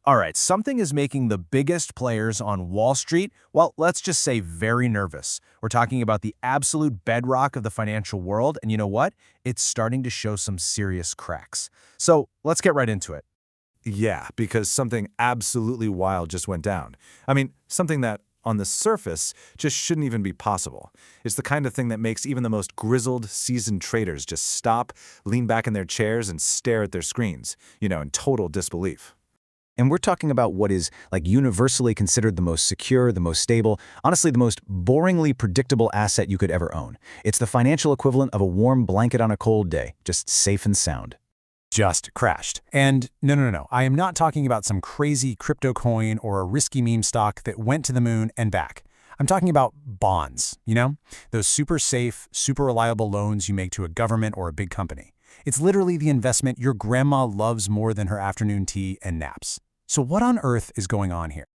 All right, something is making the biggest players on Wall Street, well, let's just say very nervous. We're talking about the absolute bedrock of the financial world, and you know what? It's starting to show some serious cracks. So let's get right into it. Yeah, because something absolutely wild just went down. I mean, something that, on the surface, just shouldn't even be possible. It's the kind of thing that makes even the most grizzled, seasoned traders just stop, lean back in their chairs, and stare at their screens, in total disbelief. And we're talking about what is universally considered the most secure, the most stable, honestly the most boringly predictable asset you could ever own. It's the financial equivalent of a warm blanket on a cold day, just safe and sound. Just crashed. And no. I am not talking about some crazy crypto coin or a risky meme stock that went to the moon and back. I'm talking about bonds, those super safe, super reliable loans you make to a government or a big company. It's literally the investment your grandma loves more than her afternoon tea and naps. So what on earth is going on here?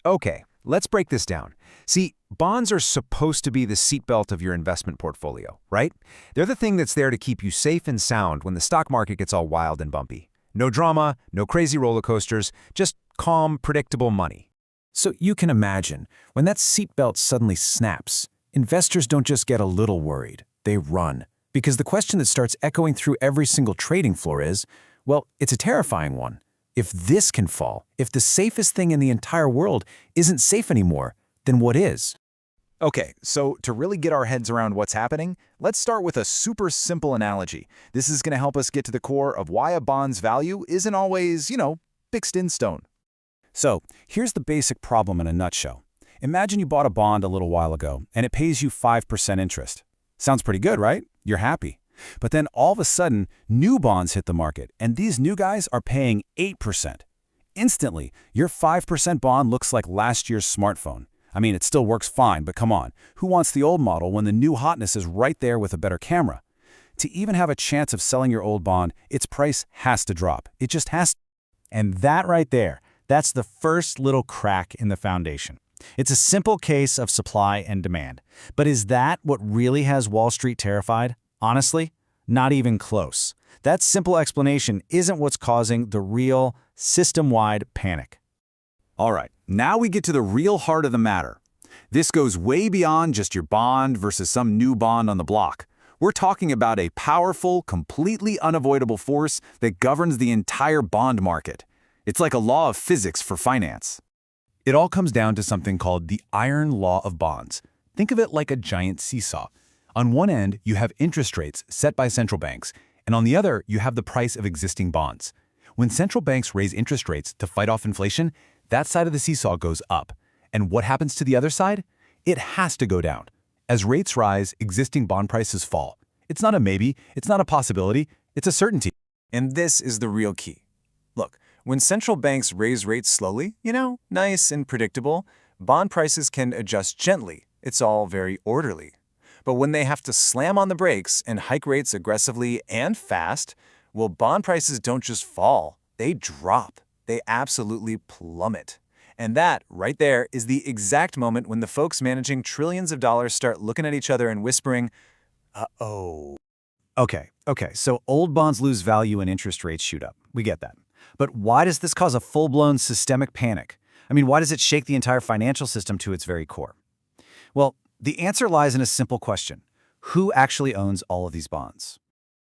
Okay, let's break this down. See, bonds are supposed to be the seatbelt of your investment portfolio, right? They're the thing that's there to keep you safe and sound when the stock market gets all wild and bumpy. No drama, no crazy roller coasters, just calm, predictable money. So you can imagine, when that seatbelt suddenly snaps, investors don't just get a little worried, they run. Because the question that starts echoing through every single trading floor is, well, it's a terrifying one. If this can fall, if the safest thing in the entire world isn't safe anymore, then what is? Okay, so to really get our heads around what's happening, let's start with a super simple analogy. This is going to help us get to the core of why a bond's value isn't always, fixed in stone. So here's the basic problem in a nutshell. Imagine you bought a bond a little while ago, and it pays you 5% interest. Sounds pretty good, right? You're happy. But then all of a sudden, new bonds hit the market, and these new guys are paying 8%. Instantly, your 5% bond looks like last year's smartphone. I mean, it still works fine, but come on. Who wants the old model when the new hotness is right there with a better camera? To even have a chance of selling your old bond, its price has to drop. It just has to. And that right there, that's the first little crack in the foundation. It's a simple case of supply and demand. But is that what really has Wall Street terrified? Honestly, not even close. That simple explanation isn't what's causing the real, system-wide panic. All right, now we get to the real heart of the matter. This goes way beyond just your bond versus some new bond on the block. We're talking about a powerful, completely unavoidable force that governs the entire bond market. It's like a law of physics for finance. It all comes down to something called the iron law of bonds. Think of it like a giant seesaw. On one end, you have interest rates set by central banks, and on the other, you have the price of existing bonds. When central banks raise interest rates to fight off inflation, that side of the seesaw goes up. And what happens to the other side? It has to go down. As rates rise, existing bond prices fall. It's not a maybe, it's not a possibility, it's a certainty. And this is the real key. Look, when central banks raise rates slowly, nice and predictable, bond prices can adjust gently. It's all very orderly. But when they have to slam on the brakes and hike rates aggressively and fast, well, bond prices don't just fall, they drop. They absolutely plummet. And that, right there, is the exact moment when the folks managing trillions of dollars start looking at each other and whispering, uh-oh. Okay, so old bonds lose value and interest rates shoot up. We get that. But why does this cause a full-blown systemic panic? I mean, why does it shake the entire financial system to its very core? Well, the answer lies in a simple question. Who actually owns all of these bonds?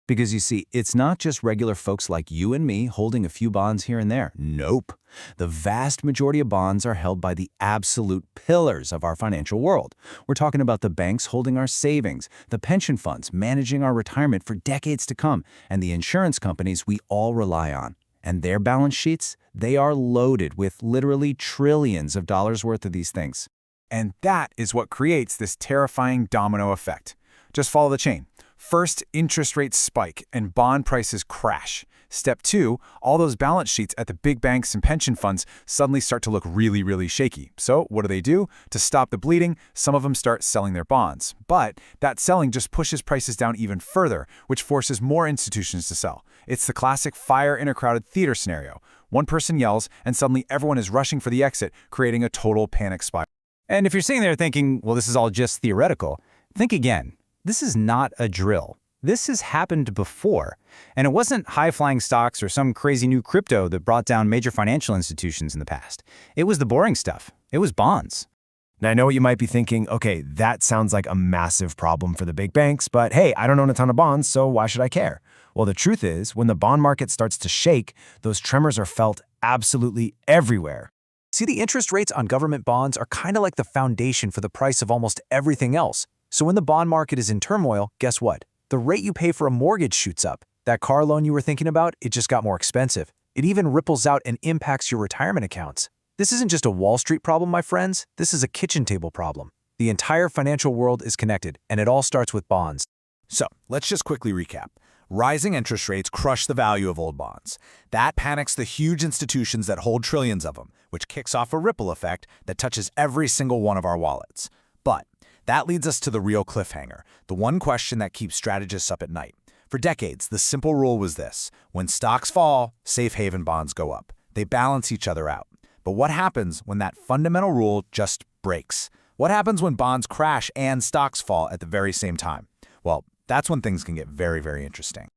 Because you see, it's not just regular folks like you and me holding a few bonds here and there. Nope. The vast majority of bonds are held by the absolute pillars of our financial world. We're talking about the banks holding our savings, the pension funds managing our retirement for decades to come, and the insurance companies we all rely on. And their balance sheets, they are loaded with literally trillions of dollars worth of these things. And that is what creates this terrifying domino effect. Just follow the chain. First, interest rates spike and bond prices crash. Step 2, all those balance sheets at the big banks and pension funds suddenly start to look really, really shaky. So what do? To stop the bleeding, some of them start selling their bonds. But that selling just pushes prices down even further, which forces more institutions to sell. It's the classic fire in a crowded theater scenario. One person yells, and suddenly everyone is rushing for the exit, creating a total panic spiral. And if you're sitting there thinking, well, this is all just theoretical, think again. This is not a drill. This has happened before, and it wasn't high-flying stocks or some crazy new crypto that brought down major financial institutions in the past. It was the boring stuff. It was bonds. Now, I know what you might be thinking, okay, that sounds like a massive problem for the big banks, but hey, I don't own a ton of bonds, so why should I care? Well, the truth is, when the bond market starts to shake, those tremors are felt absolutely everywhere. See, the interest rates on government bonds are kind of like the foundation for the price of almost everything else. So when the bond market is in turmoil, guess what? The rate you pay for a mortgage shoots up. That car loan you were thinking about, it just got more expensive. It even ripples out and impacts your retirement accounts. This isn't just a Wall Street problem, my friends. This is a kitchen table problem. The entire financial world is connected, and it all starts with bonds. So, let's just quickly recap. Rising interest rates crush the value of old bonds. That panics the huge institutions that hold trillions of them, which kicks off a ripple effect that touches every single one of our wallets. But that leads us to the real cliffhanger, the one question that keeps strategists up at night. For decades, the simple rule was this: when stocks fall, safe haven bonds go up. They balance each other out. But what happens when that fundamental rule just breaks? What happens when bonds crash and stocks fall at the very same time? Well, that's when things can get very, very interesting.